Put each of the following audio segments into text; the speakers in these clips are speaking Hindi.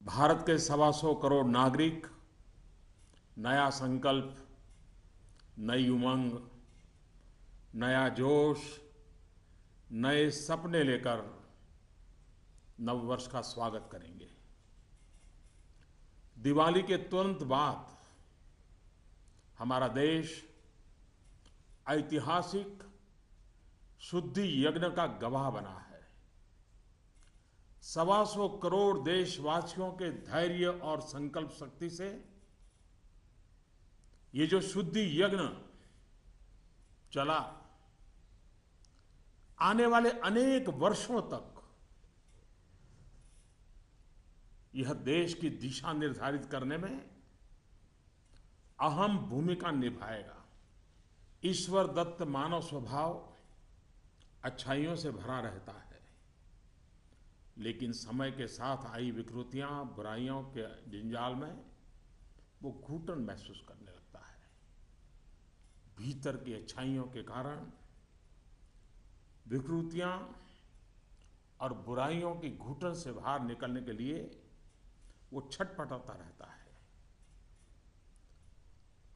भारत के 125 करोड़ नागरिक नया संकल्प, नई उमंग, नया जोश, नए सपने लेकर नववर्ष का स्वागत करेंगे। दिवाली के तुरंत बाद हमारा देश ऐतिहासिक शुद्धि यज्ञ का गवाह बना है। 125 करोड़ देशवासियों के धैर्य और संकल्प शक्ति से ये जो शुद्धि यज्ञ चला, आने वाले अनेक वर्षों तक यह देश की दिशा निर्धारित करने में अहम भूमिका निभाएगा। ईश्वर दत्त मानव स्वभाव अच्छाइयों से भरा रहता है, लेकिन समय के साथ आई विकृतियां, बुराइयों के जंजाल में वो घुटन महसूस करने लगता है। भीतर की अच्छाइयों के कारण विकृतियां और बुराइयों की घुटन से बाहर निकलने के लिए वो छटपटाता रहता है।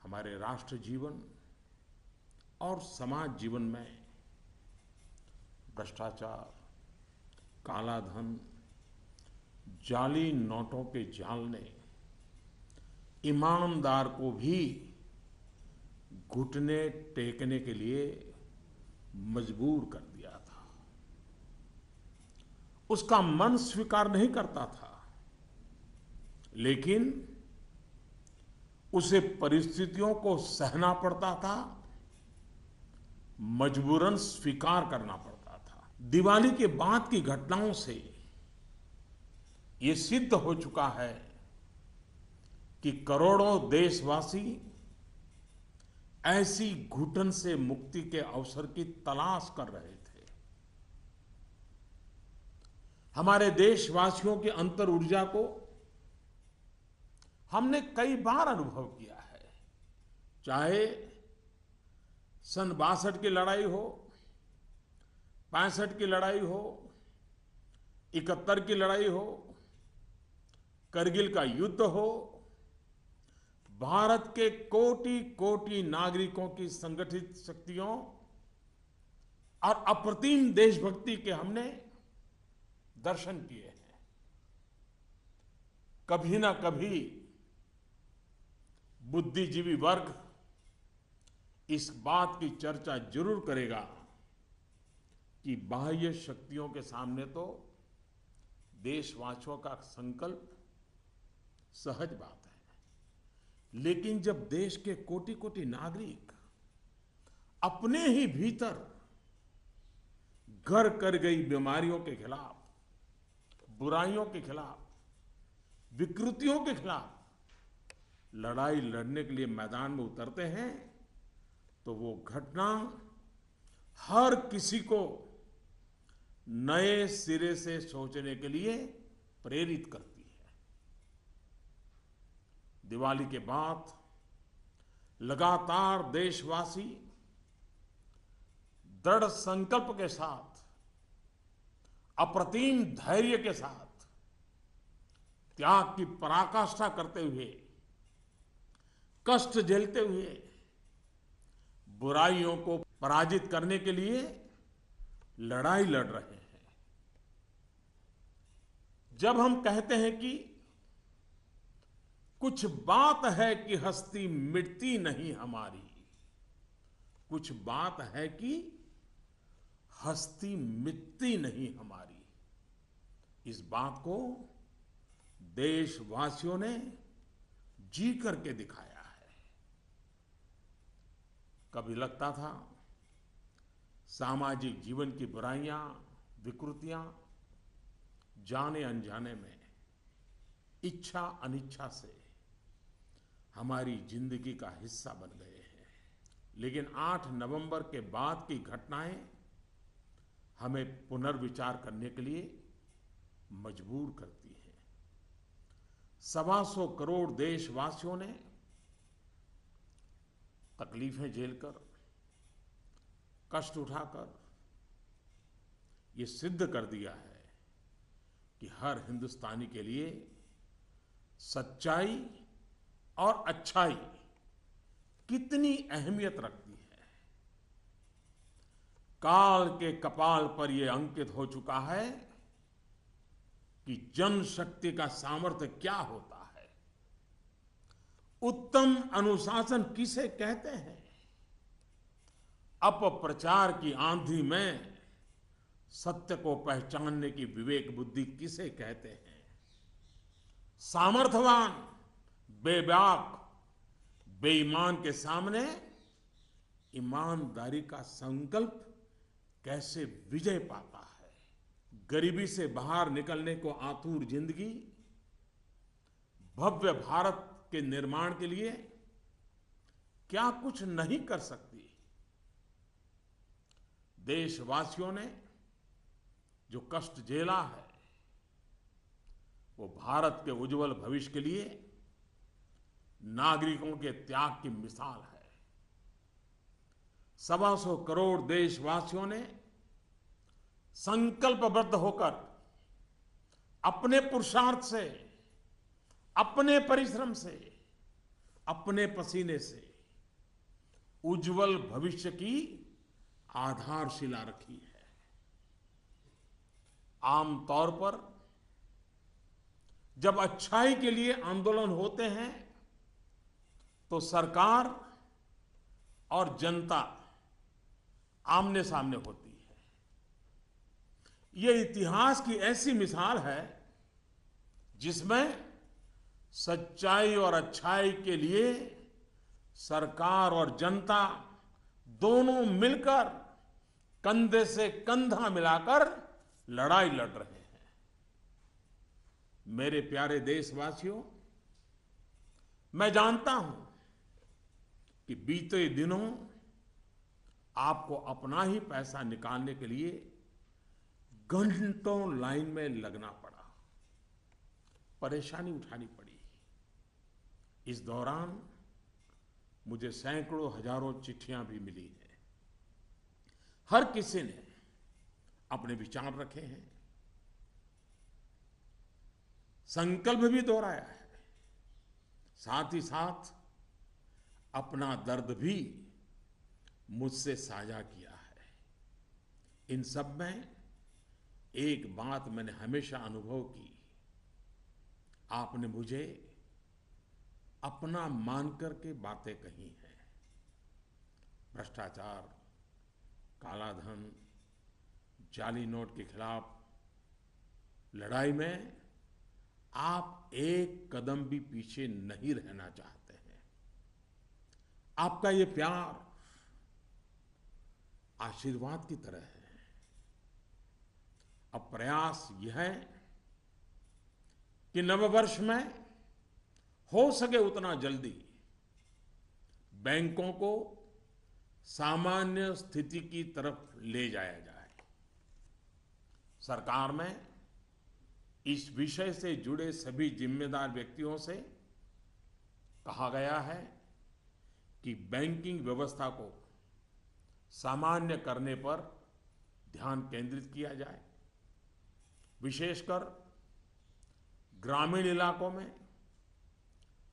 हमारे राष्ट्र जीवन और समाज जीवन में भ्रष्टाचार, काला धन, जाली नोटों के जाल ने ईमानदार को भी घुटने टेकने के लिए मजबूर कर दिया था। उसका मन स्वीकार नहीं करता था, लेकिन उसे परिस्थितियों को सहना पड़ता था, मजबूरन स्वीकार करना पड़ता था। दिवाली के बाद की घटनाओं से ये सिद्ध हो चुका है कि करोड़ों देशवासी ऐसी घुटन से मुक्ति के अवसर की तलाश कर रहे थे। हमारे देशवासियों की अंतर ऊर्जा को हमने कई बार अनुभव किया है। चाहे सन 62 की लड़ाई हो, 65 की लड़ाई हो, 71 की लड़ाई हो, करगिल का युद्ध हो, भारत के कोटि कोटि नागरिकों की संगठित शक्तियों और अप्रतिम देशभक्ति के हमने दर्शन किए हैं। कभी ना कभी बुद्धिजीवी वर्ग इस बात की चर्चा जरूर करेगा कि बाह्य शक्तियों के सामने तो देशवासियों का संकल्प सहज बात है, लेकिन जब देश के कोटि कोटि नागरिक अपने ही भीतर घर कर गई बीमारियों के खिलाफ, बुराइयों के खिलाफ, विकृतियों के खिलाफ लड़ाई लड़ने के लिए मैदान में उतरते हैं, तो वो घटना हर किसी को नए सिरे से सोचने के लिए प्रेरित करती है। दिवाली के बाद लगातार देशवासी दृढ़ संकल्प के साथ, अप्रतिम धैर्य के साथ, त्याग की पराकाष्ठा करते हुए, कष्ट झेलते हुए बुराइयों को पराजित करने के लिए लड़ाई लड़ रहे हैं। जब हम कहते हैं कि कुछ बात है कि हस्ती मिटती नहीं हमारी, कुछ बात है कि हस्ती मिटती नहीं हमारी, इस बात को देशवासियों ने जी करके दिखाया है। कभी लगता था सामाजिक जीवन की बुराइयां, विकृतियां जाने अनजाने में, इच्छा अनिच्छा से हमारी जिंदगी का हिस्सा बन गए हैं। लेकिन 8 नवंबर के बाद की घटनाएं हमें पुनर्विचार करने के लिए मजबूर करती हैं। 125 करोड़ देशवासियों ने तकलीफें झेलकर, कष्ट उठाकर ये सिद्ध कर दिया है कि हर हिंदुस्तानी के लिए सच्चाई और अच्छाई कितनी अहमियत रखती है। काल के कपाल पर यह अंकित हो चुका है कि जनशक्ति का सामर्थ्य क्या होता है, उत्तम अनुशासन किसे कहते हैं, अपप्रचार की आंधी में सत्य को पहचानने की विवेक बुद्धि किसे कहते हैं, सामर्थ्यवान बेबाक बेईमान के सामने ईमानदारी का संकल्प कैसे विजय पाता है, गरीबी से बाहर निकलने को आतुर जिंदगी भव्य भारत के निर्माण के लिए क्या कुछ नहीं कर सकती। देशवासियों ने जो कष्ट झेला है वो भारत के उज्जवल भविष्य के लिए नागरिकों के त्याग की मिसाल है। 125 करोड़ देशवासियों ने संकल्पबद्ध होकर अपने पुरुषार्थ से, अपने परिश्रम से, अपने पसीने से उज्जवल भविष्य की आधारशिला रखी है। आमतौर पर जब अच्छाई के लिए आंदोलन होते हैं तो सरकार और जनता आमने सामने होती है। यह इतिहास की ऐसी मिसाल है जिसमें सच्चाई और अच्छाई के लिए सरकार और जनता दोनों मिलकर कंधे से कंधा मिलाकर लड़ाई लड़ रहे हैं। मेरे प्यारे देशवासियों, मैं जानता हूं कि बीते दिनों आपको अपना ही पैसा निकालने के लिए घंटों लाइन में लगना पड़ा, परेशानी उठानी पड़ी। इस दौरान मुझे सैकड़ों हजारों चिट्ठियां भी मिली हैं। हर किसी ने अपने विचार रखे हैं, संकल्प भी दोहराया है, साथ ही साथ अपना दर्द भी मुझसे साझा किया है। इन सब में एक बात मैंने हमेशा अनुभव की, आपने मुझे अपना मानकर के बातें कही हैं। भ्रष्टाचार, काला धन, जाली नोट के खिलाफ लड़ाई में आप एक कदम भी पीछे नहीं रहना चाहते हैं। आपका ये प्यार आशीर्वाद की तरह है। अब प्रयास यह है कि नववर्ष में हो सके उतना जल्दी बैंकों को सामान्य स्थिति की तरफ ले जाया जाए। सरकार में इस विषय से जुड़े सभी जिम्मेदार व्यक्तियों से कहा गया है कि बैंकिंग व्यवस्था को सामान्य करने पर ध्यान केंद्रित किया जाए। विशेषकर ग्रामीण इलाकों में,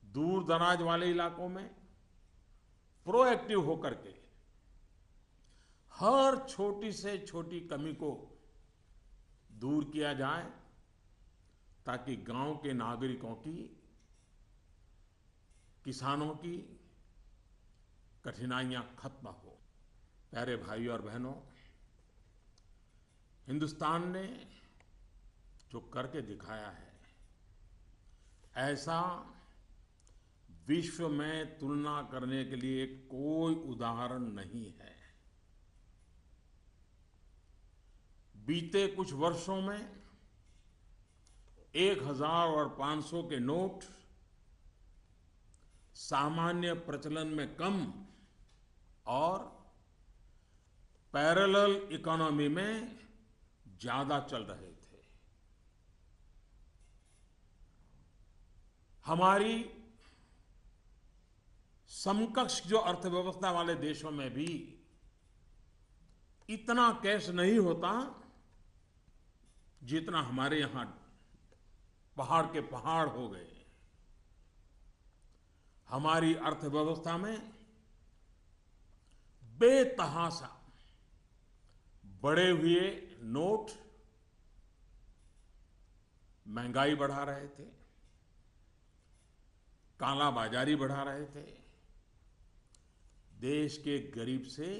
दूर दराज वाले इलाकों में प्रोएक्टिव होकर के हर छोटी से छोटी कमी को दूर किया जाए ताकि गांव के नागरिकों की, किसानों की कठिनाइयां खत्म हो। प्यारे भाइयों और बहनों, हिंदुस्तान ने जो करके दिखाया है, ऐसा विश्व में तुलना करने के लिए कोई उदाहरण नहीं है। बीते कुछ वर्षों में 1000 और 500 के नोट सामान्य प्रचलन में कम और पैरेलल इकोनॉमी में ज्यादा चल रहे थे। हमारी समकक्ष जो अर्थव्यवस्था वाले देशों में भी इतना कैश नहीं होता जितना हमारे यहां पहाड़ के पहाड़ हो गए। हमारी अर्थव्यवस्था में बेतहाशा बढ़े हुए नोट महंगाई बढ़ा रहे थे, काला बाजारी बढ़ा रहे थे, देश के गरीब से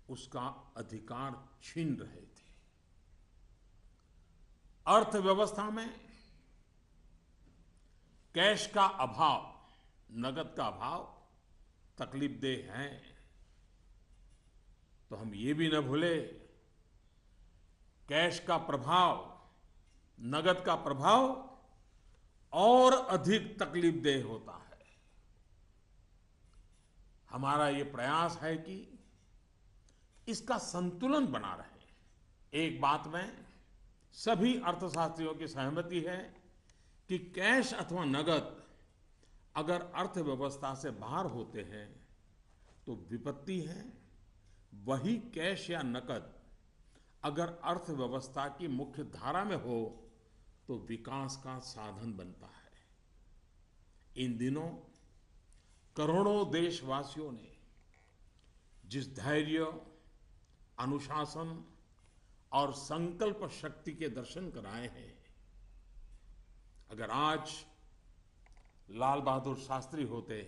उसका अधिकार छीन रहे थे। अर्थव्यवस्था में कैश का अभाव, नगद का अभाव तकलीफदेह है। तो हम ये भी न भूले, कैश का प्रभाव, नगद का प्रभाव और अधिक तकलीफदेह होता है। हमारा ये प्रयास है कि इसका संतुलन बना रहे। एक बात में सभी अर्थशास्त्रियों की सहमति है कि कैश अथवा नगद अगर अर्थव्यवस्था से बाहर होते हैं तो विपत्ति है। वही कैश या नकद अगर अर्थव्यवस्था की मुख्य धारा में हो तो विकास का साधन बनता है। इन दिनों करोड़ों देशवासियों ने जिस धैर्य, अनुशासन और संकल्प शक्ति के दर्शन कराए हैं, अगर आज लाल बहादुर शास्त्री होते,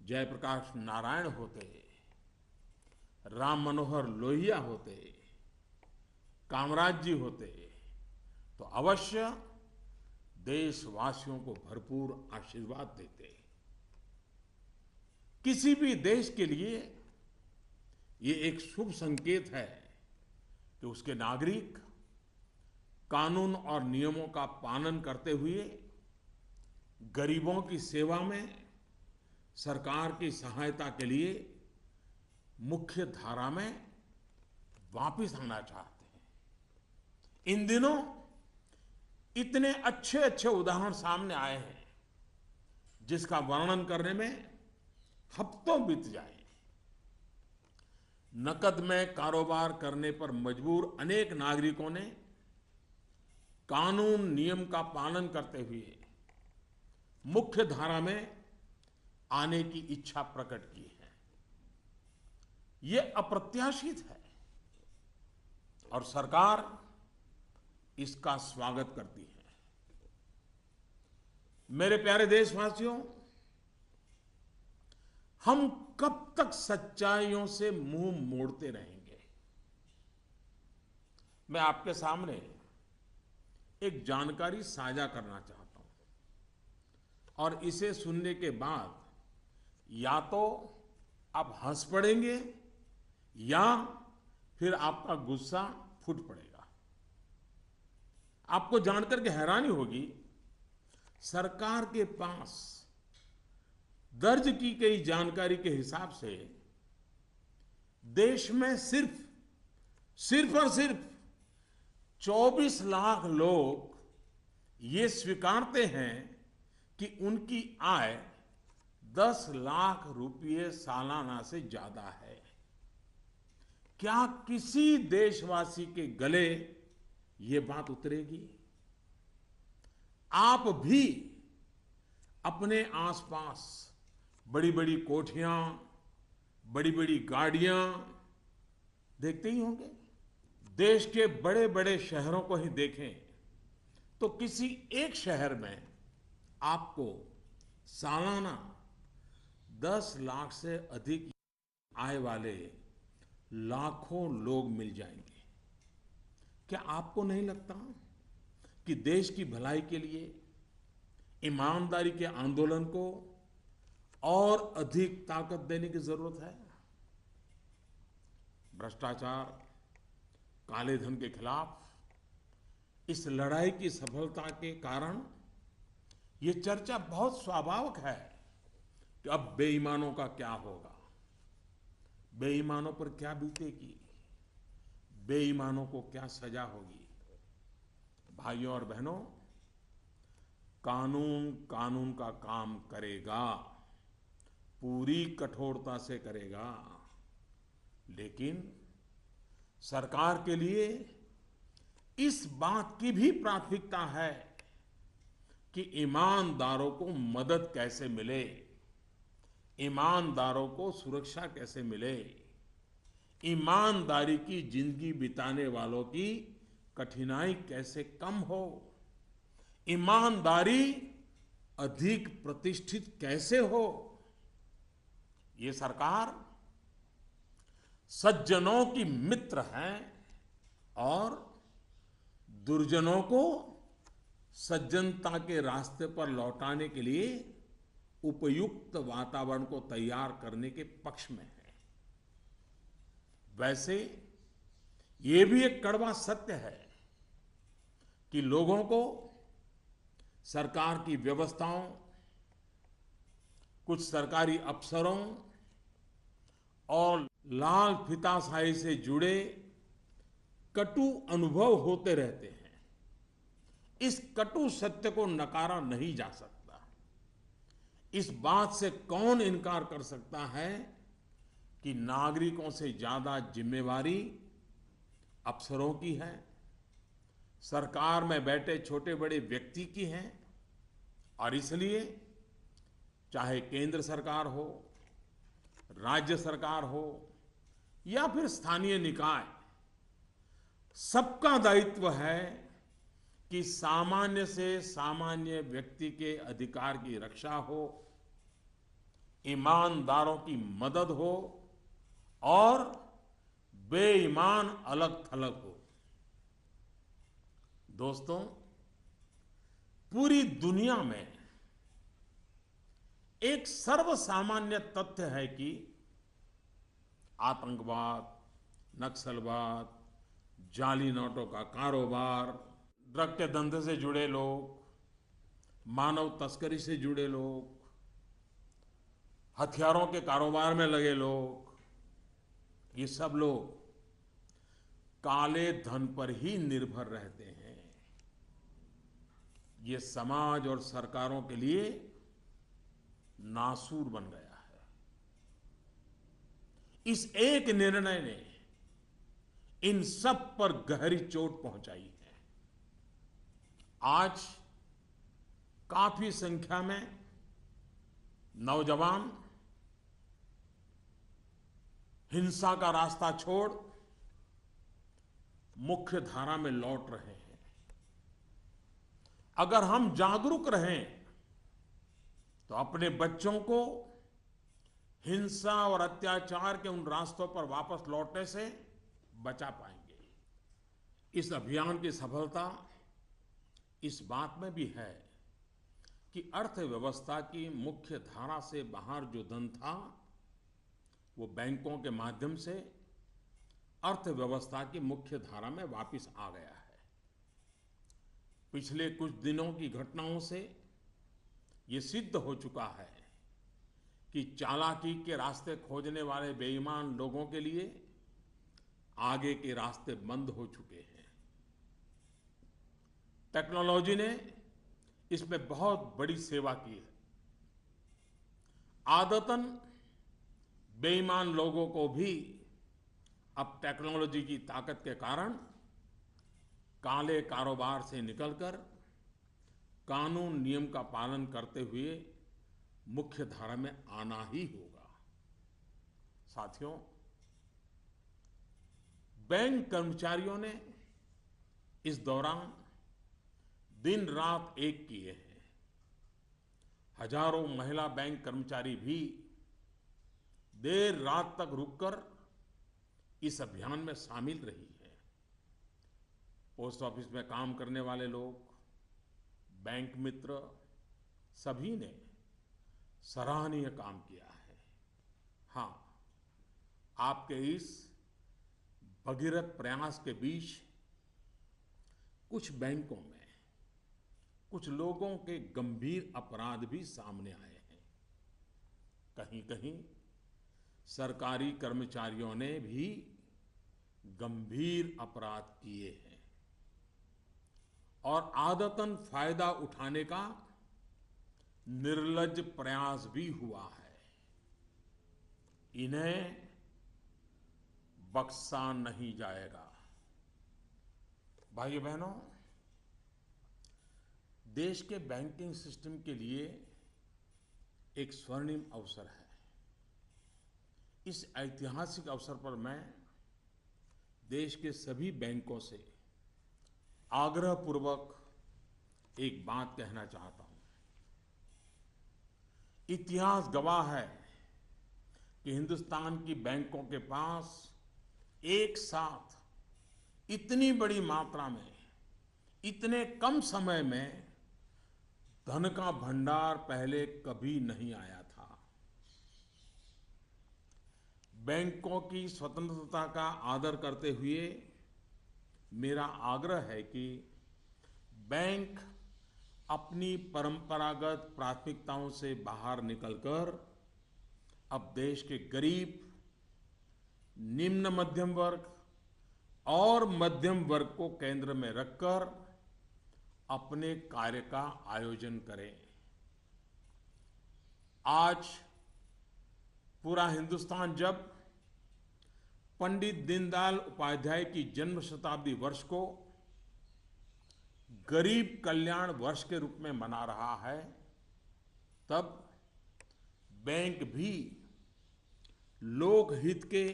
जयप्रकाश नारायण होते, राम मनोहर लोहिया होते, कामराज जी होते, तो अवश्य देशवासियों को भरपूर आशीर्वाद देते। किसी भी देश के लिए ये एक शुभ संकेत है कि उसके नागरिक कानून और नियमों का पालन करते हुए गरीबों की सेवा में सरकार की सहायता के लिए मुख्य धारा में वापस आना चाहते हैं। इन दिनों इतने अच्छे अच्छे उदाहरण सामने आए हैं जिसका वर्णन करने में हफ्तों बीत जाए। नकद में कारोबार करने पर मजबूर अनेक नागरिकों ने कानून नियम का पालन करते हुए मुख्य धारा में आने की इच्छा प्रकट की है। यह अप्रत्याशित है और सरकार इसका स्वागत करती है। मेरे प्यारे देशवासियों, हम कब तक सच्चाइयों से मुंह मोड़ते रहेंगे? मैं आपके सामने एक जानकारी साझा करना चाहता हूं और इसे सुनने के बाद या तो आप हंस पड़ेंगे या फिर आपका गुस्सा फूट पड़ेगा। आपको जानकर के हैरानी होगी, सरकार के पास दर्ज की गई जानकारी के हिसाब से देश में सिर्फ और सिर्फ 24 लाख लोग ये स्वीकारते हैं कि उनकी आय 10 लाख रुपये सालाना से ज्यादा है। क्या किसी देशवासी के गले ये बात उतरेगी? आप भी अपने आसपास बड़ी बड़ी कोठियां, बड़ी बड़ी गाड़ियां देखते ही होंगे। देश के बड़े बड़े शहरों को ही देखें तो किसी एक शहर में आपको सालाना 10 लाख से अधिक आय वाले लाखों लोग मिल जाएंगे। क्या आपको नहीं लगता कि देश की भलाई के लिए ईमानदारी के आंदोलन को और अधिक ताकत देने की जरूरत है? भ्रष्टाचार, काले धन के खिलाफ इस लड़ाई की सफलता के कारण ये चर्चा बहुत स्वाभाविक है कि अब बेईमानों का क्या होगा, बेईमानों पर क्या बीतेगी, बेईमानों को क्या सजा होगी। भाइयों और बहनों, कानून कानून का काम करेगा, पूरी कठोरता से करेगा, लेकिन सरकार के लिए इस बात की भी प्राथमिकता है कि ईमानदारों को मदद कैसे मिले, ईमानदारों को सुरक्षा कैसे मिले, ईमानदारी की जिंदगी बिताने वालों की कठिनाई कैसे कम हो, ईमानदारी अधिक प्रतिष्ठित कैसे हो। ये सरकार सज्जनों की मित्र है और दुर्जनों को सज्जनता के रास्ते पर लौटाने के लिए उपयुक्त वातावरण को तैयार करने के पक्ष में है। वैसे ये भी एक कड़वा सत्य है कि लोगों को सरकार की व्यवस्थाओं, कुछ सरकारी अफसरों और लाल फीताशाही से जुड़े कटु अनुभव होते रहते हैं। इस कटु सत्य को नकारा नहीं जा सकता। इस बात से कौन इनकार कर सकता है कि नागरिकों से ज्यादा जिम्मेवारी अफसरों की है, सरकार में बैठे छोटे बड़े व्यक्ति की है। और इसलिए चाहे केंद्र सरकार हो, राज्य सरकार हो या फिर स्थानीय निकाय, सबका दायित्व है कि सामान्य से सामान्य व्यक्ति के अधिकार की रक्षा हो, ईमानदारों की मदद हो और बेईमान अलग थलग हो। दोस्तों, पूरी दुनिया में एक सर्वसामान्य तथ्य है कि आतंकवाद, नक्सलवाद, जाली नोटों का कारोबार, ड्रग के धंधे से जुड़े लोग, मानव तस्करी से जुड़े लोग, हथियारों के कारोबार में लगे लोग, ये सब लोग काले धन पर ही निर्भर रहते हैं। ये समाज और सरकारों के लिए नासूर बन गया है। इस एक निर्णय ने इन सब पर गहरी चोट पहुंचाई है। आज काफी संख्या में नौजवान हिंसा का रास्ता छोड़ मुख्य धारा में लौट रहे हैं। अगर हम जागरूक रहें तो अपने बच्चों को हिंसा और अत्याचार के उन रास्तों पर वापस लौटने से बचा पाएंगे। इस अभियान की सफलता इस बात में भी है कि अर्थव्यवस्था की मुख्य धारा से बाहर जो धन था वो बैंकों के माध्यम से अर्थव्यवस्था की मुख्य धारा में वापस आ गया है। पिछले कुछ दिनों की घटनाओं से ये सिद्ध हो चुका है कि चालाकी के रास्ते खोजने वाले बेईमान लोगों के लिए आगे के रास्ते बंद हो चुके हैं। टेक्नोलॉजी ने इसमें बहुत बड़ी सेवा की है। आदतन बेईमान लोगों को भी अब टेक्नोलॉजी की ताकत के कारण काले कारोबार से निकलकर कानून नियम का पालन करते हुए मुख्य धारा में आना ही होगा। साथियों, बैंक कर्मचारियों ने इस दौरान दिन रात एक किए हैं। हजारों महिला बैंक कर्मचारी भी देर रात तक रुककर इस अभियान में शामिल रही है। पोस्ट ऑफिस में काम करने वाले लोग, बैंक मित्र, सभी ने सराहनीय काम किया है। हाँ, आपके इस भगीरथ प्रयास के बीच कुछ बैंकों में कुछ लोगों के गंभीर अपराध भी सामने आए हैं। कहीं-कहीं सरकारी कर्मचारियों ने भी गंभीर अपराध किए हैं और आदतन फायदा उठाने का निर्लज्ज प्रयास भी हुआ है। इन्हें बख्शा नहीं जाएगा। भाइयों बहनों, देश के बैंकिंग सिस्टम के लिए एक स्वर्णिम अवसर है। इस ऐतिहासिक अवसर पर मैं देश के सभी बैंकों से आग्रहपूर्वक एक बात कहना चाहता हूं। इतिहास गवाह है कि हिंदुस्तान की बैंकों के पास एक साथ इतनी बड़ी मात्रा में इतने कम समय में धन का भंडार पहले कभी नहीं आया था। बैंकों की स्वतंत्रता का आदर करते हुए मेरा आग्रह है कि बैंक अपनी परंपरागत प्राथमिकताओं से बाहर निकलकर अब देश के गरीब, निम्न मध्यम वर्ग और मध्यम वर्ग को केंद्र में रखकर अपने कार्य का आयोजन करें। आज पूरा हिंदुस्तान जब पंडित दीनदयाल उपाध्याय की जन्म शताब्दी वर्ष को गरीब कल्याण वर्ष के रूप में मना रहा है, तब बैंक भी लोकहित के,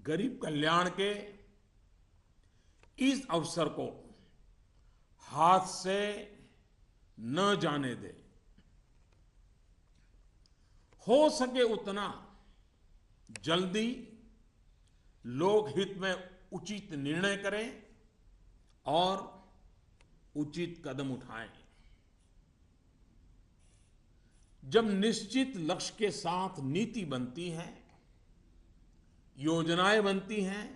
गरीब कल्याण के इस अवसर को हाथ से न जाने दे। हो सके उतना जल्दी लोकहित में उचित निर्णय करें और उचित कदम उठाएं। जब निश्चित लक्ष्य के साथ नीति बनती है, योजनाएं बनती हैं,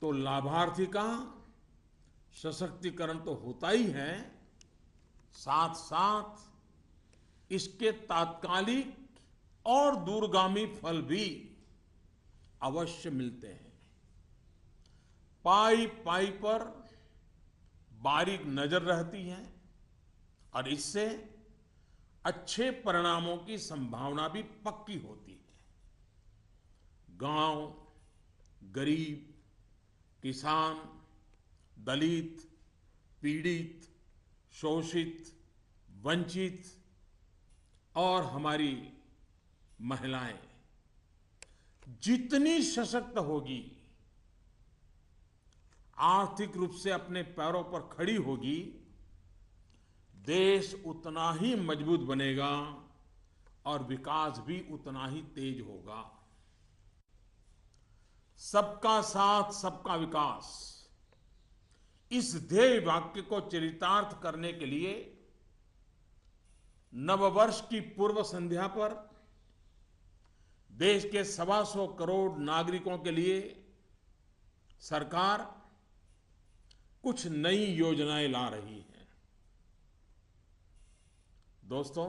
तो लाभार्थी का सशक्तिकरण तो होता ही है, साथ साथ इसके तात्कालिक और दूरगामी फल भी अवश्य मिलते हैं। पाई पाई पर बारीक नजर रहती है और इससे अच्छे परिणामों की संभावना भी पक्की होती है। गांव, गरीब, किसान, दलित, पीड़ित, शोषित, वंचित और हमारी महिलाएं जितनी सशक्त होगी, आर्थिक रूप से अपने पैरों पर खड़ी होगी, देश उतना ही मजबूत बनेगा और विकास भी उतना ही तेज होगा। सबका साथ, सबका विकास, इस ध्येय वाक्य को चरितार्थ करने के लिए नववर्ष की पूर्व संध्या पर देश के 125 करोड़ नागरिकों के लिए सरकार कुछ नई योजनाएं ला रही है। दोस्तों,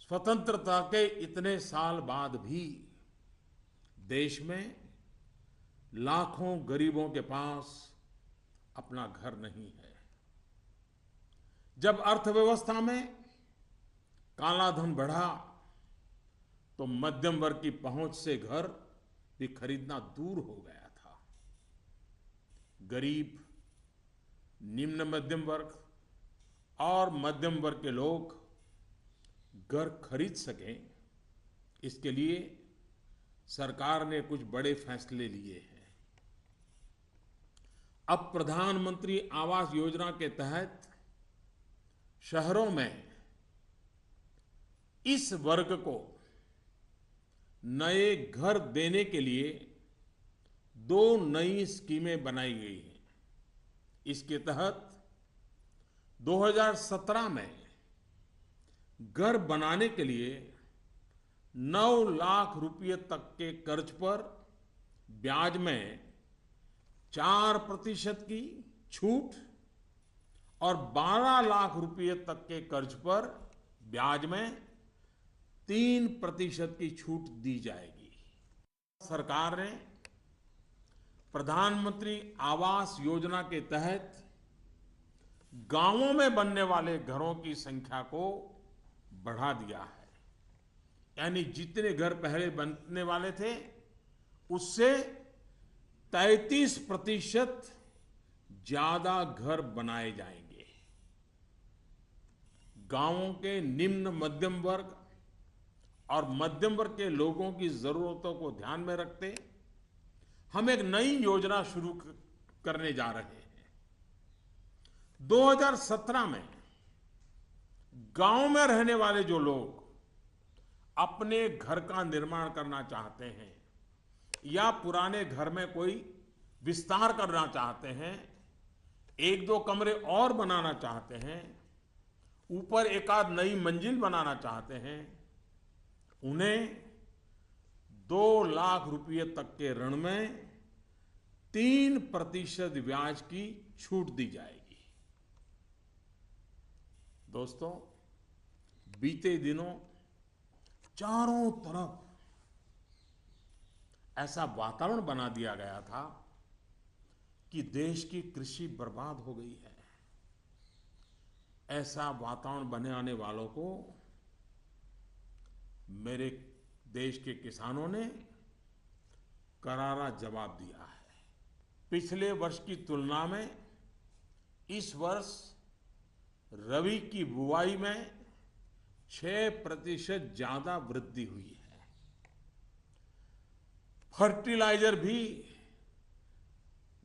स्वतंत्रता के इतने साल बाद भी देश में लाखों गरीबों के पास अपना घर नहीं है। जब अर्थव्यवस्था में काला धन बढ़ा तो मध्यम वर्ग की पहुंच से घर भी खरीदना दूर हो गया था। गरीब, निम्न मध्यम वर्ग और मध्यम वर्ग के लोग घर खरीद सकें, इसके लिए सरकार ने कुछ बड़े फैसले लिए हैं। अब प्रधानमंत्री आवास योजना के तहत शहरों में इस वर्ग को नए घर देने के लिए 2 नई स्कीमें बनाई गई हैं। इसके तहत 2017 में घर बनाने के लिए 9 लाख रुपए तक के कर्ज पर ब्याज में 4% की छूट और 12 लाख रुपए तक के कर्ज पर ब्याज में 3% की छूट दी जाएगी। सरकार ने प्रधानमंत्री आवास योजना के तहत गांवों में बनने वाले घरों की संख्या को बढ़ा दिया है। यानी जितने घर पहले बनने वाले थे उससे 33% ज्यादा घर बनाए जाएंगे। गांवों के निम्न मध्यम वर्ग और मध्यम वर्ग के लोगों की जरूरतों को ध्यान में रखते हम एक नई योजना शुरू करने जा रहे हैं। 2017 में गांव में रहने वाले जो लोग अपने घर का निर्माण करना चाहते हैं या पुराने घर में कोई विस्तार करना चाहते हैं, एक दो कमरे और बनाना चाहते हैं, ऊपर एक आध नई मंजिल बनाना चाहते हैं, उन्हें 2 लाख रुपए तक के ऋण में 3% ब्याज की छूट दी जाएगी। दोस्तों, बीते दिनों चारों तरफ ऐसा वातावरण बना दिया गया था कि देश की कृषि बर्बाद हो गई है। ऐसा वातावरण बनाने वालों को मेरे देश के किसानों ने करारा जवाब दिया है। पिछले वर्ष की तुलना में इस वर्ष रबी की बुआई में 6% ज्यादा वृद्धि हुई है। फर्टिलाइजर भी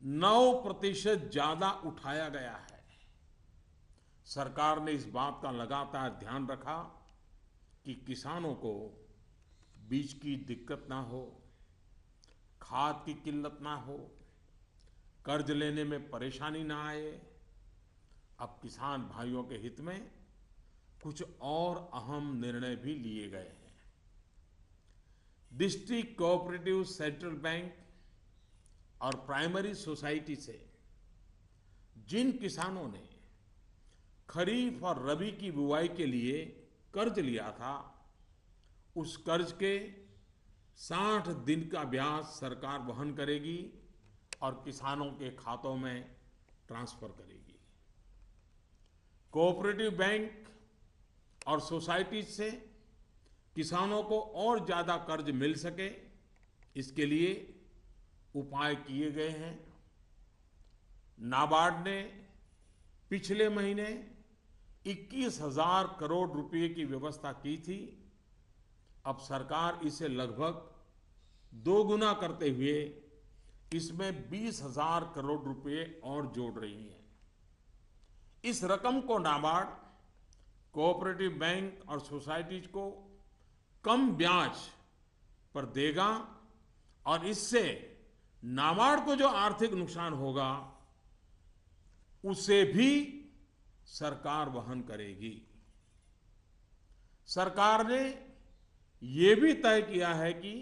9% ज्यादा उठाया गया है। सरकार ने इस बात का लगातार ध्यान रखा कि किसानों को बीज की दिक्कत ना हो, खाद की किल्लत ना हो, कर्ज लेने में परेशानी ना आए। अब किसान भाइयों के हित में कुछ और अहम निर्णय भी लिए गए हैं। डिस्ट्रिक्ट कोऑपरेटिव सेंट्रल बैंक और प्राइमरी सोसाइटी से जिन किसानों ने खरीफ और रबी की बुआई के लिए कर्ज लिया था, उस कर्ज के 60 दिन का ब्याज सरकार वहन करेगी और किसानों के खातों में ट्रांसफर करेगी। कोऑपरेटिव बैंक और सोसाइटी से किसानों को और ज्यादा कर्ज मिल सके, इसके लिए उपाय किए गए हैं। नाबार्ड ने पिछले महीने 21,000 करोड़ रुपए की व्यवस्था की थी। अब सरकार इसे लगभग 2 गुना करते हुए इसमें 20,000 करोड़ रुपए और जोड़ रही है। इस रकम को नाबार्ड कोऑपरेटिव बैंक और सोसाइटीज को कम ब्याज पर देगा और इससे नाबार्ड को जो आर्थिक नुकसान होगा उसे भी सरकार वहन करेगी। सरकार ने ये भी तय किया है कि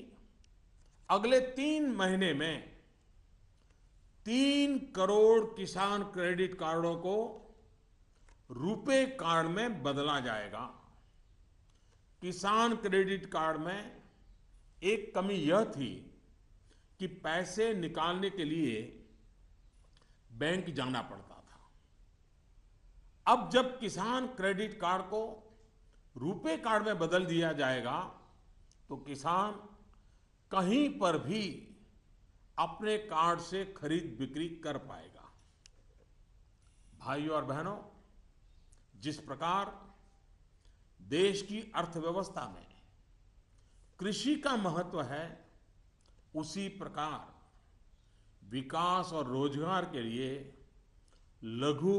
अगले 3 महीने में 3 करोड़ किसान क्रेडिट कार्डों को रुपे कार्ड में बदला जाएगा। किसान क्रेडिट कार्ड में एक कमी यह थी कि पैसे निकालने के लिए बैंक जाना पड़ता था। अब जब किसान क्रेडिट कार्ड को रुपे कार्ड में बदल दिया जाएगा तो किसान कहीं पर भी अपने कार्ड से खरीद बिक्री कर पाएगा। भाइयों और बहनों, जिस प्रकार देश की अर्थव्यवस्था में कृषि का महत्व है, उसी प्रकार विकास और रोजगार के लिए लघु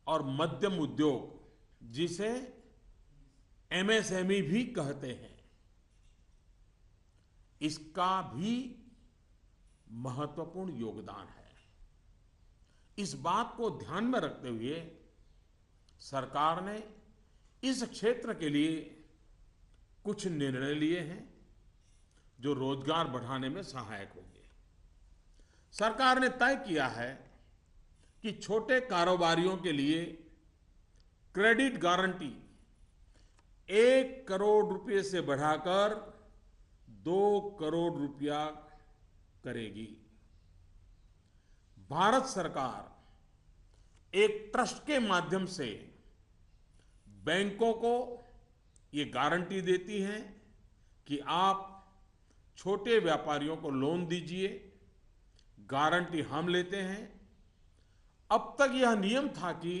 और मध्यम उद्योग, जिसे एमएसएमई भी कहते हैं, इसका भी महत्वपूर्ण योगदान है। इस बात को ध्यान में रखते हुए सरकार ने इस क्षेत्र के लिए कुछ निर्णय लिए हैं जो रोजगार बढ़ाने में सहायक होंगे। सरकार ने तय किया है कि छोटे कारोबारियों के लिए क्रेडिट गारंटी 1 करोड़ रुपए से बढ़ाकर 2 करोड़ रुपया करेगी। भारत सरकार एक ट्रस्ट के माध्यम से बैंकों को ये गारंटी देती है कि आप छोटे व्यापारियों को लोन दीजिए, गारंटी हम लेते हैं, अब तक यह नियम था कि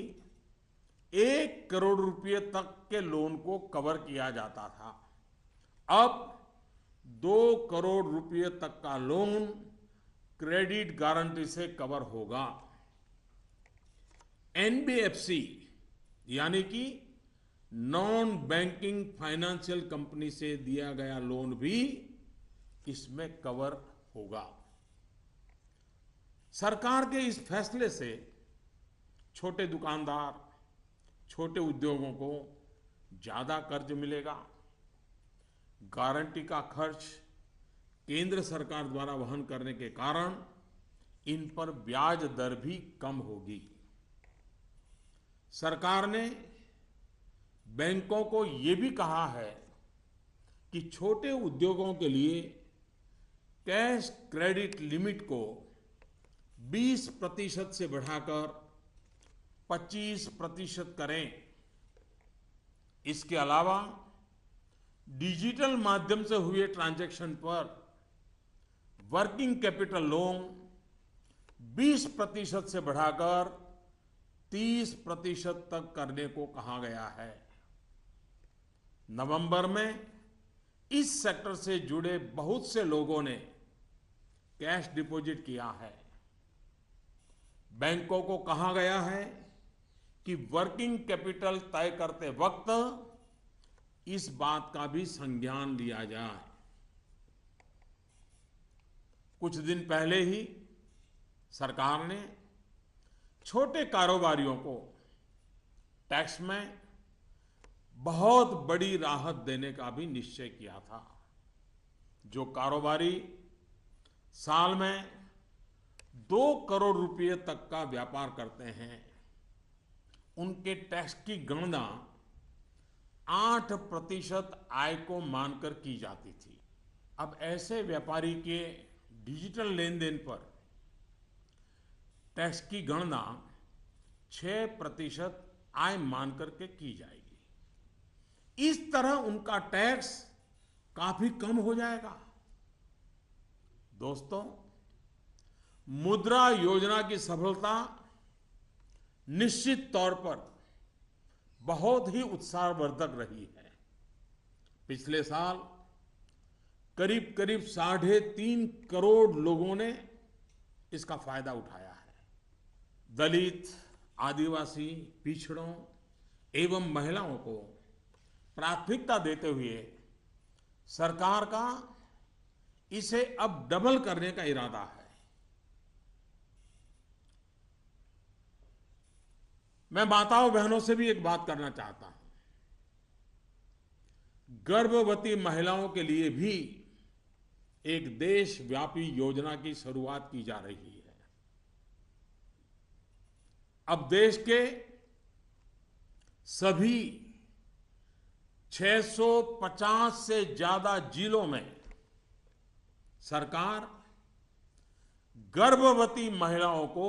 1 करोड़ रुपए तक के लोन को कवर किया जाता था। अब 2 करोड़ रुपए तक का लोन क्रेडिट गारंटी से कवर होगा। एनबीएफसी यानी कि नॉन बैंकिंग फाइनेंशियल कंपनी से दिया गया लोन भी इसमें कवर होगा। सरकार के इस फैसले से छोटे दुकानदार, छोटे उद्योगों को ज्यादा कर्ज मिलेगा। गारंटी का खर्च केंद्र सरकार द्वारा वहन करने के कारण इन पर ब्याज दर भी कम होगी। सरकार ने बैंकों को ये भी कहा है कि छोटे उद्योगों के लिए कैश क्रेडिट लिमिट को 20% से बढ़ाकर 25% करें। इसके अलावा डिजिटल माध्यम से हुए ट्रांजैक्शन पर वर्किंग कैपिटल लोन 20% से बढ़ाकर 30% तक करने को कहा गया है। नवंबर में इस सेक्टर से जुड़े बहुत से लोगों ने कैश डिपॉजिट किया है। बैंकों को कहा गया है कि वर्किंग कैपिटल तय करते वक्त इस बात का भी संज्ञान लिया जाए। कुछ दिन पहले ही सरकार ने छोटे कारोबारियों को टैक्स में बहुत बड़ी राहत देने का भी निश्चय किया था। जो कारोबारी साल में 2 करोड़ रुपए तक का व्यापार करते हैं, उनके टैक्स की गणना 8% आय को मानकर की जाती थी। अब ऐसे व्यापारी के डिजिटल लेन देन पर टैक्स की गणना 6% आय मानकर के की जाएगी। इस तरह उनका टैक्स काफी कम हो जाएगा। दोस्तों, मुद्रा योजना की सफलता निश्चित तौर पर बहुत ही उत्साहवर्धक रही है। पिछले साल करीब करीब 3.5 करोड़ लोगों ने इसका फायदा उठाया है। दलित, आदिवासी, पिछड़ों एवं महिलाओं को प्राथमिकता देते हुए सरकार का इसे अब डबल करने का इरादा है। मैं माताओं बहनों से भी एक बात करना चाहता हूं। गर्भवती महिलाओं के लिए भी एक देशव्यापी योजना की शुरुआत की जा रही है। अब देश के सभी 650 से ज्यादा जिलों में सरकार गर्भवती महिलाओं को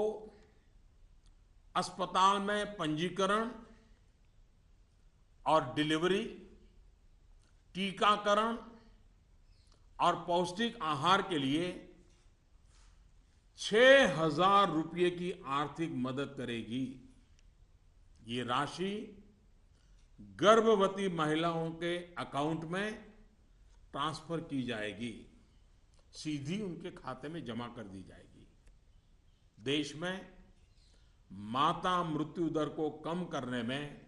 अस्पताल में पंजीकरण और डिलीवरी, टीकाकरण और पौष्टिक आहार के लिए 6,000 रुपये की आर्थिक मदद करेगी। ये राशि गर्भवती महिलाओं के अकाउंट में ट्रांसफर की जाएगी, सीधी उनके खाते में जमा कर दी जाएगी। देश में माता मृत्यु दर को कम करने में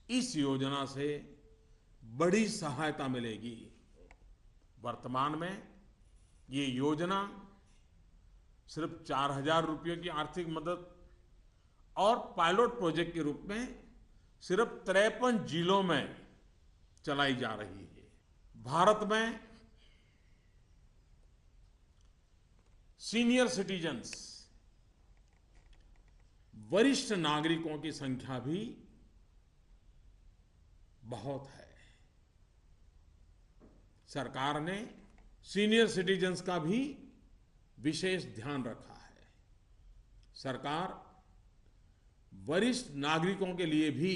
इस योजना से बड़ी सहायता मिलेगी। वर्तमान में ये योजना सिर्फ 4,000 रुपये की आर्थिक मदद और पायलट प्रोजेक्ट के रूप में सिर्फ 53 जिलों में चलाई जा रही है। भारत में सीनियर सिटीजन्स, वरिष्ठ नागरिकों की संख्या भी बहुत है। सरकार ने सीनियर सिटीजन्स का भी विशेष ध्यान रखा है। सरकार वरिष्ठ नागरिकों के लिए भी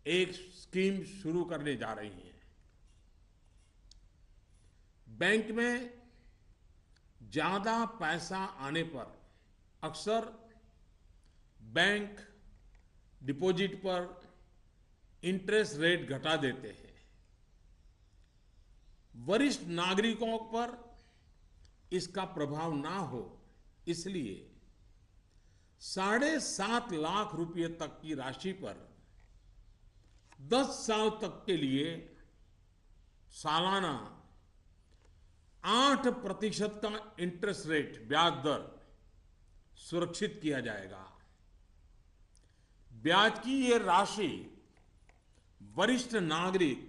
एक स्कीम शुरू करने जा रही है। बैंक में ज्यादा पैसा आने पर अक्सर बैंक डिपॉजिट पर इंटरेस्ट रेट घटा देते हैं। वरिष्ठ नागरिकों पर इसका प्रभाव ना हो इसलिए 7.5 लाख रुपए तक की राशि पर 10 साल तक के लिए सालाना 8% का इंटरेस्ट रेट ब्याज दर सुरक्षित किया जाएगा। ब्याज की ये राशि वरिष्ठ नागरिक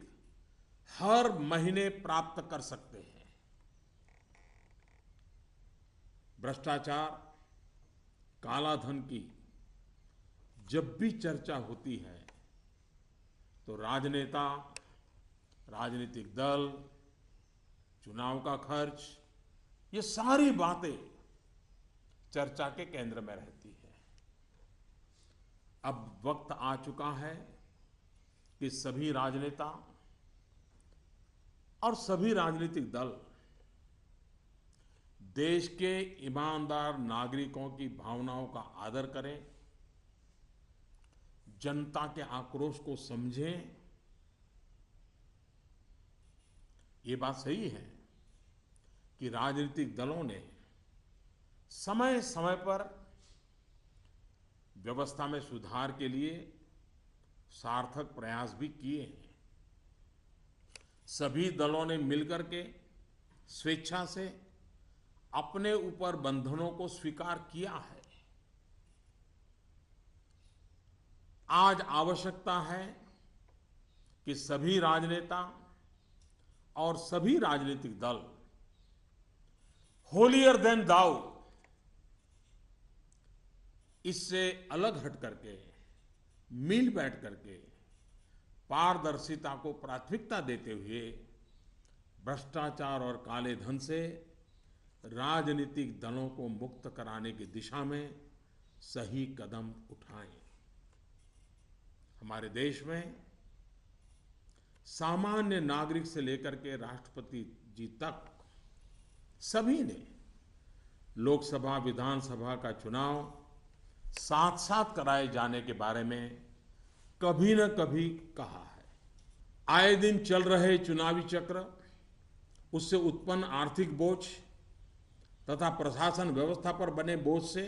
हर महीने प्राप्त कर सकते हैं। भ्रष्टाचार, काला धन की जब भी चर्चा होती है तो राजनेता, राजनीतिक दल, चुनाव का खर्च, ये सारी बातें चर्चा के केंद्र में रहती है। अब वक्त आ चुका है कि सभी राजनेता और सभी राजनीतिक दल देश के ईमानदार नागरिकों की भावनाओं का आदर करें, जनता के आक्रोश को समझें। ये बात सही है कि राजनीतिक दलों ने समय समय पर व्यवस्था में सुधार के लिए सार्थक प्रयास भी किए हैं। सभी दलों ने मिलकर के स्वेच्छा से अपने ऊपर बंधनों को स्वीकार किया है। आज आवश्यकता है कि सभी राजनेता और सभी राजनीतिक दल होलियर देन दाऊ इससे अलग हट करके, मिल बैठ करके पारदर्शिता को प्राथमिकता देते हुए भ्रष्टाचार और काले धन से राजनीतिक दलों को मुक्त कराने की दिशा में सही कदम उठाएं। हमारे देश में सामान्य नागरिक से लेकर के राष्ट्रपति जी तक सभी ने लोकसभा, विधानसभा का चुनाव साथ साथ कराए जाने के बारे में कभी न कभी कहा है। आए दिन चल रहे चुनावी चक्र, उससे उत्पन्न आर्थिक बोझ तथा प्रशासन व्यवस्था पर बने बोझ से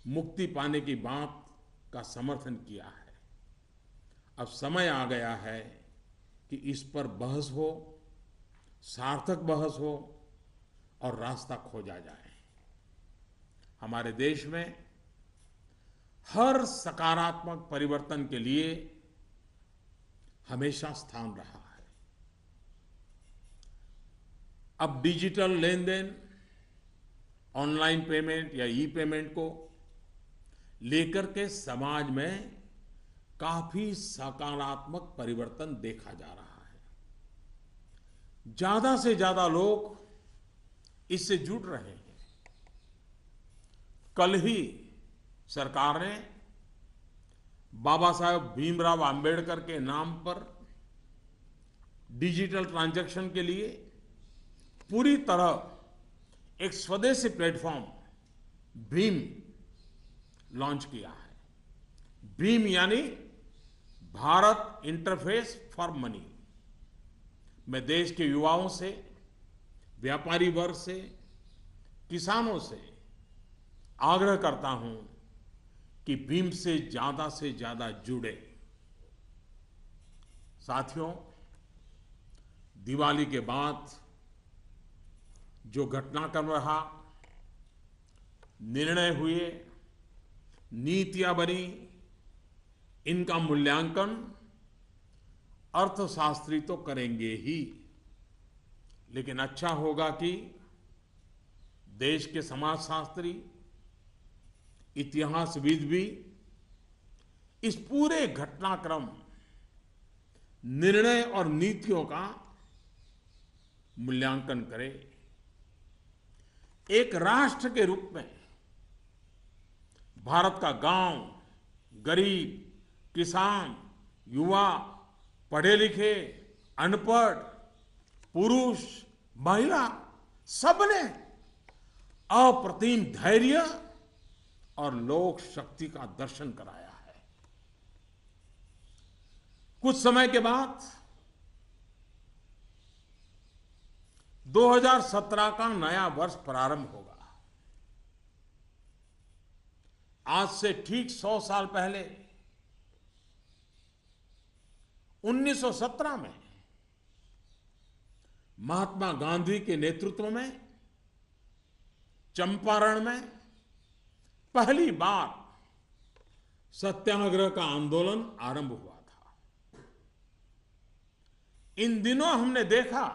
मुक्ति पाने की बात का समर्थन किया है। अब समय आ गया है कि इस पर बहस हो, सार्थक बहस हो और रास्ता खोजा जाए। हमारे देश में हर सकारात्मक परिवर्तन के लिए हमेशा स्थान रहा है। अब डिजिटल लेन देन, ऑनलाइन पेमेंट या ई पेमेंट को लेकर के समाज में काफी सकारात्मक परिवर्तन देखा जा रहा है। ज्यादा से ज्यादा लोग इससे जुड़ रहे हैं। कल ही सरकार ने बाबा साहेब भीमराव अंबेडकर के नाम पर डिजिटल ट्रांजैक्शन के लिए पूरी तरह एक स्वदेशी प्लेटफॉर्म भीम लॉन्च किया है। भीम यानी भारत इंटरफेस फॉर मनी। मैं देश के युवाओं से, व्यापारी वर्ग से, किसानों से आग्रह करता हूं कि भीम से ज्यादा जुड़े। साथियों, दिवाली के बाद जो घटनाक्रम रहा, निर्णय हुए, नीतियां बनी, इनका मूल्यांकन अर्थशास्त्री तो करेंगे ही, लेकिन अच्छा होगा कि देश के समाजशास्त्री, इतिहासविद भी इस पूरे घटनाक्रम, निर्णय और नीतियों का मूल्यांकन करें। एक राष्ट्र के रूप में भारत का गांव, गरीब, किसान, युवा, पढ़े लिखे, अनपढ़, पुरुष, महिला, सबने अप्रतिम धैर्य और लोक शक्ति का दर्शन कराया है। कुछ समय के बाद 2017 का नया वर्ष प्रारंभ होगा। आज से ठीक 100 साल पहले 1917 में महात्मा गांधी के नेतृत्व में चंपारण में पहली बार सत्याग्रह का आंदोलन आरंभ हुआ था। इन दिनों हमने देखा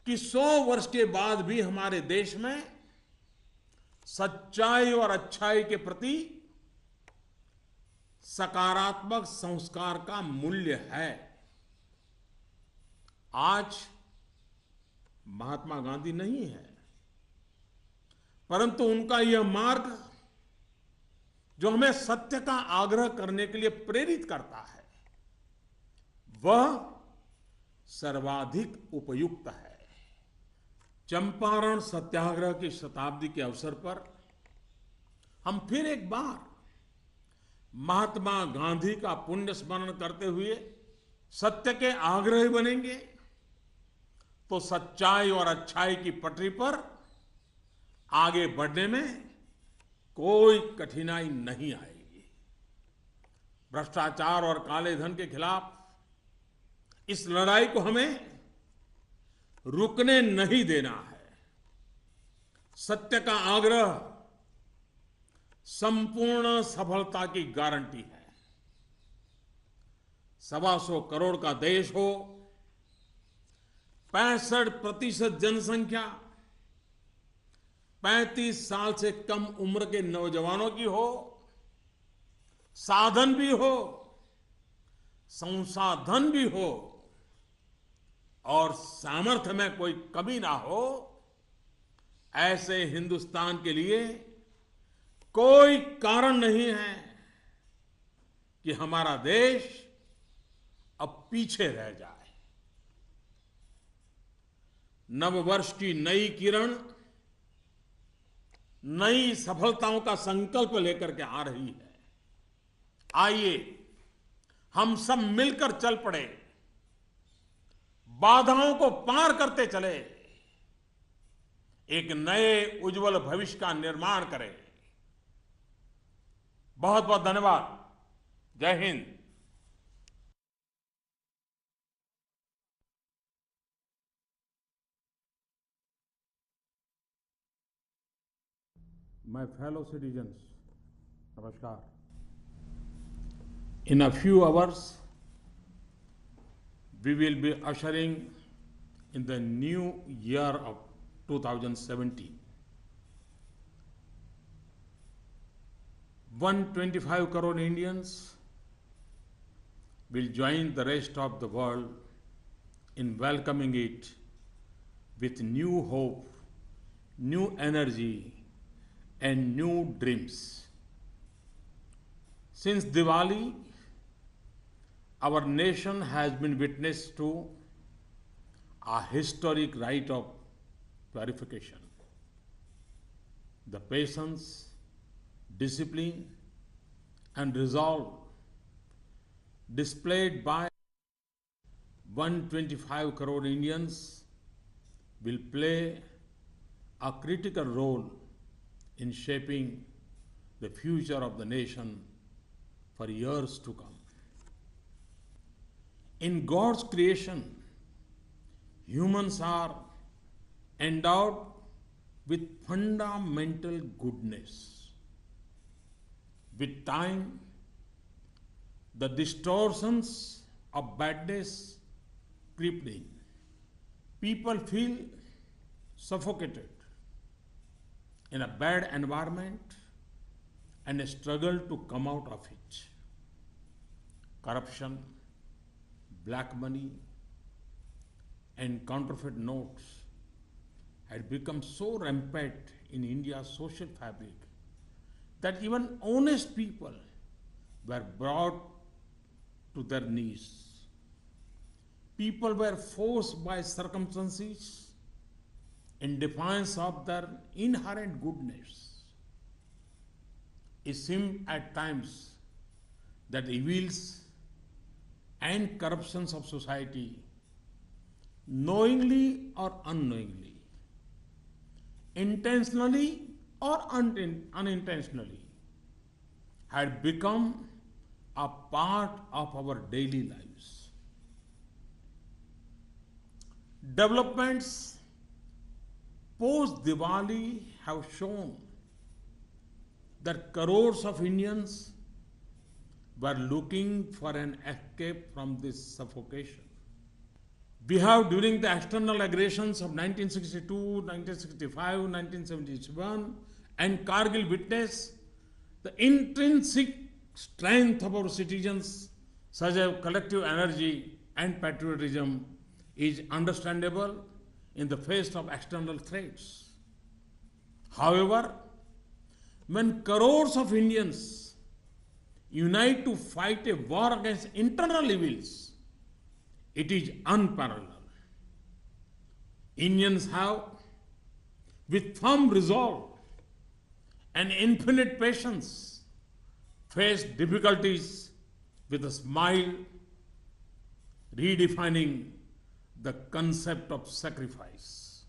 कि 100 वर्ष के बाद भी हमारे देश में सच्चाई और अच्छाई के प्रति सकारात्मक संस्कार का मूल्य है। आज महात्मा गांधी नहीं है, परंतु उनका यह मार्ग जो हमें सत्य का आग्रह करने के लिए प्रेरित करता है, वह सर्वाधिक उपयुक्त है। चंपारण सत्याग्रह की शताब्दी के अवसर पर हम फिर एक बार महात्मा गांधी का पुण्य स्मरण करते हुए सत्य के आग्रही बनेंगे तो सच्चाई और अच्छाई की पटरी पर आगे बढ़ने में कोई कठिनाई नहीं आएगी। भ्रष्टाचार और काले धन के खिलाफ इस लड़ाई को हमें रुकने नहीं देना है। सत्य का आग्रह संपूर्ण सफलता की गारंटी है। 125 करोड़ का देश हो, 65% जनसंख्या 35 साल से कम उम्र के नौजवानों की हो, साधन भी हो, संसाधन भी हो और सामर्थ्य में कोई कमी ना हो, ऐसे हिंदुस्तान के लिए कोई कारण नहीं है कि हमारा देश अब पीछे रह जाए। नववर्ष की नई किरण नई सफलताओं का संकल्प लेकर के आ रही है। आइए हम सब मिलकर चल पड़े, बाधाओं को पार करते चले, एक नए उज्जवल भविष्य का निर्माण करें। बहुत बहुत धन्यवाद। जय Hind. My fellow citizens, Namaskar. In a few hours, we will be ushering in the new year of 2017. 125 crore Indians will join the rest of the world in welcoming it with new hope, new energy, and new dreams. Since Diwali, our nation has been witness to a historic rite of purification. The patience, discipline, and resolve displayed by 125 crore Indians will play a critical role in shaping the future of the nation for years to come. In God's creation, humans are endowed with fundamental goodness. With time, the distortions of badness creep in. People feel suffocated in a bad environment and struggle to come out of it. Corruption, black money, and counterfeit notes had become so rampant in India's social fabric that even honest people were brought to their knees. People were forced by circumstances in defiance of their inherent goodness it seems at times that the evils and corruptions of society, knowingly or unknowingly, intentionally or unintentionally, had become a part of our daily lives. Developments post Diwali have shown that crores of Indians were looking for an escape from this suffocation. We have, during the external aggressions of 1962, 1965, 1971, and Kargil, witnessed the intrinsic strength of our citizens, such as collective energy and patriotism, is understandable in the face of external threats. However, when crores of Indians unite to fight a war against internal evils, it is unparalleled. Indians have, with firm resolve and infinite patience, faced difficulties with a smile, redefining the concept of sacrifice.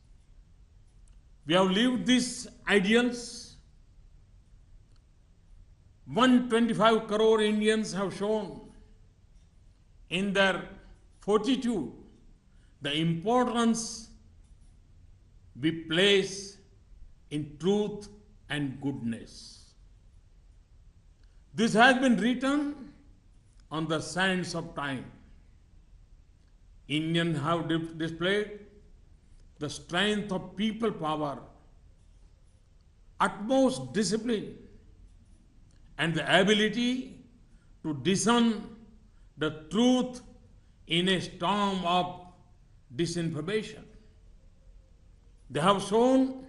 We have lived these ideals. 125 crore Indians have shown in their fortitude the importance we place in truth and goodness. This has been written on the sands of time. Indians have displayed the strength of people power, utmost discipline, and the ability to discern the truth in a storm of disinformation. They have shown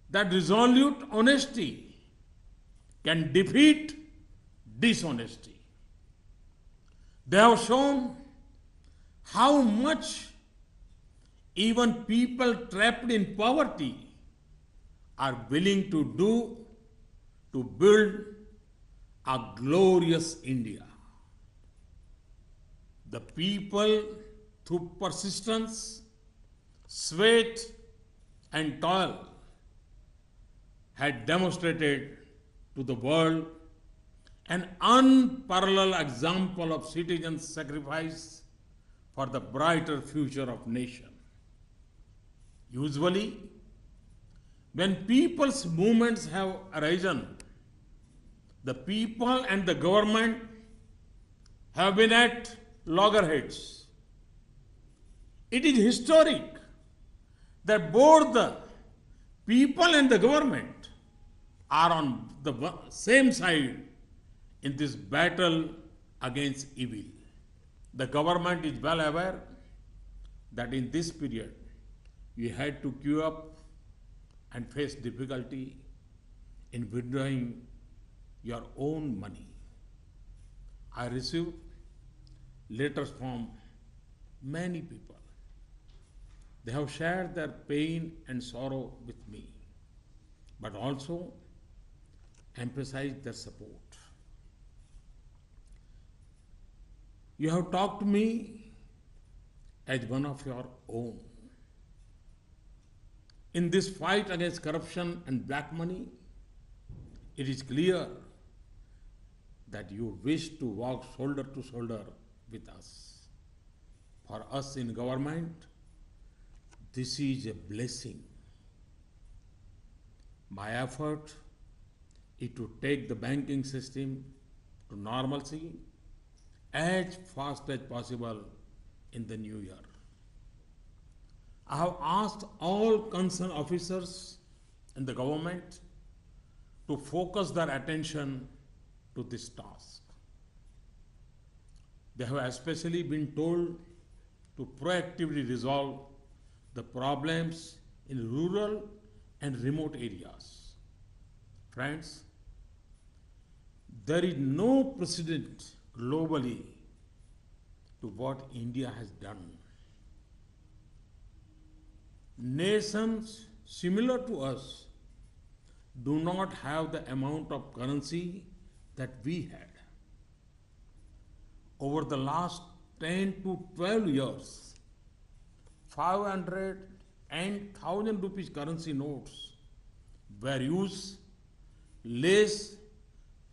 that resolute honesty can defeat dishonesty. They have shown how much even people trapped in poverty are willing to do to build a glorious India. The people, through persistence, sweat, and toil, had demonstrated to the world an unparalleled example of citizen sacrifice for the brighter future of nation. Usually, when people's movements have arisen, the people and the government have been at loggerheads. It is historic that both the people and the government are on the same side in this battle against evil. The government is well aware that in this period you had to queue up and face difficulty in withdrawing your own money. I received letters from many people. They have shared their pain and sorrow with me, but also emphasized their support. You have talked to me as one of your own. In this fight against corruption and black money, it is clear that you wish to walk shoulder to shoulder with us. For us in government, this is a blessing. My effort is to take the banking system to normalcy as fast as possible in the new year. I have asked all concerned officers in the government to focus their attention to this task. They have especially been told to proactively resolve the problems in rural and remote areas. Friends, there is no precedent globally to what India has done. Nations similar to us do not have the amount of currency that we had. Over the last 10 to 12 years, 500 and 1000 rupees currency notes were used less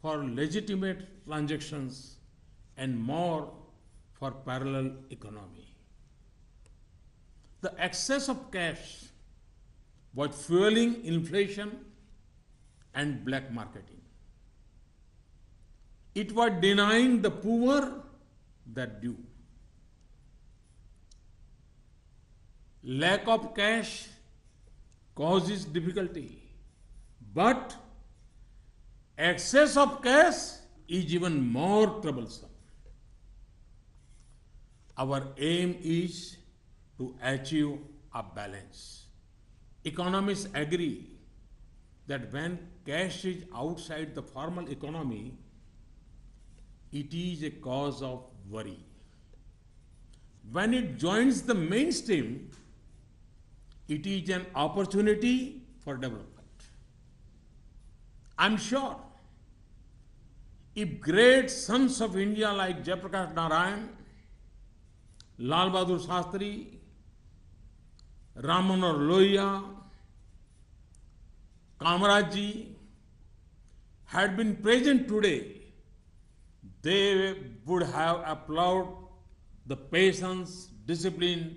for legitimate transactions and more for parallel economy. The excess of cash was fueling inflation and black marketing. It was denying the poor their due. Lack of cash causes difficulty, but excess of cash is even more troublesome. Our aim is to achieve a balance. Economists agree that when cash is outside the formal economy, it is a cause of worry. When it joins the mainstream, it is an opportunity for development. I'm sure if great sons of India like Jayaprakash Narayan, Lal Bahadur Shastri, Ram Manohar Lohia, Kamaraj ji had been present today, they would have applauded the patience, discipline,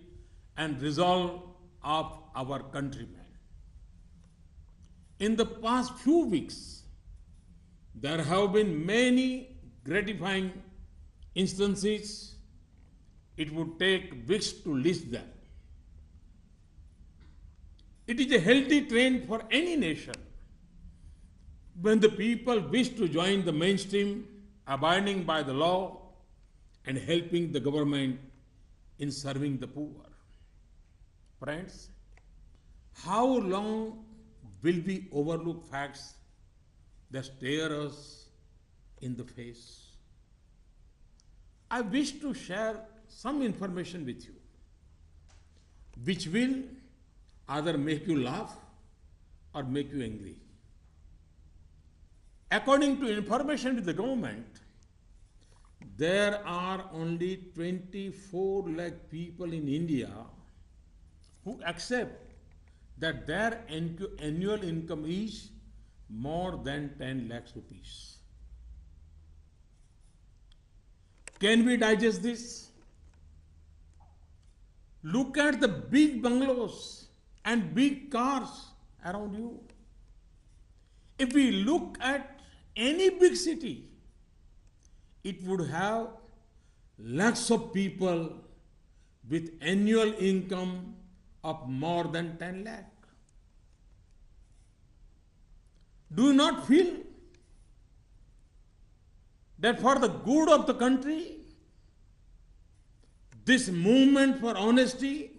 and resolve of our countrymen. In the past few weeks, there have been many gratifying instances. It would take weeks to list them. It is a healthy trend for any nation when the people wish to join the mainstream, abiding by the law and helping the government in serving the poor. Friends, how long will we overlook facts that stare us in the face? I wish to share some information with you, which will either make you laugh or make you angry. According to information with the government, there are only 24 lakh people in India who accept that their annual income is more than 10 lakhs rupees. Can we digest this? Look at the big bungalows and big cars around you. If we look at any big city, it would have lakhs of people with annual income of more than 10 lakh. Do you not feel that for the good of the country, this movement for honesty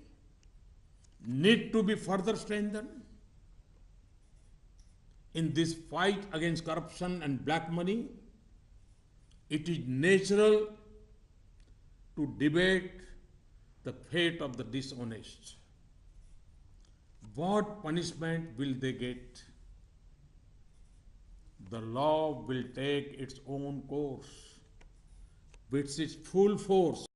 need to be further strengthened? In this fight against corruption and black money, it is natural to debate the fate of the dishonest. What punishment will they get? The law will take its own course with its full force.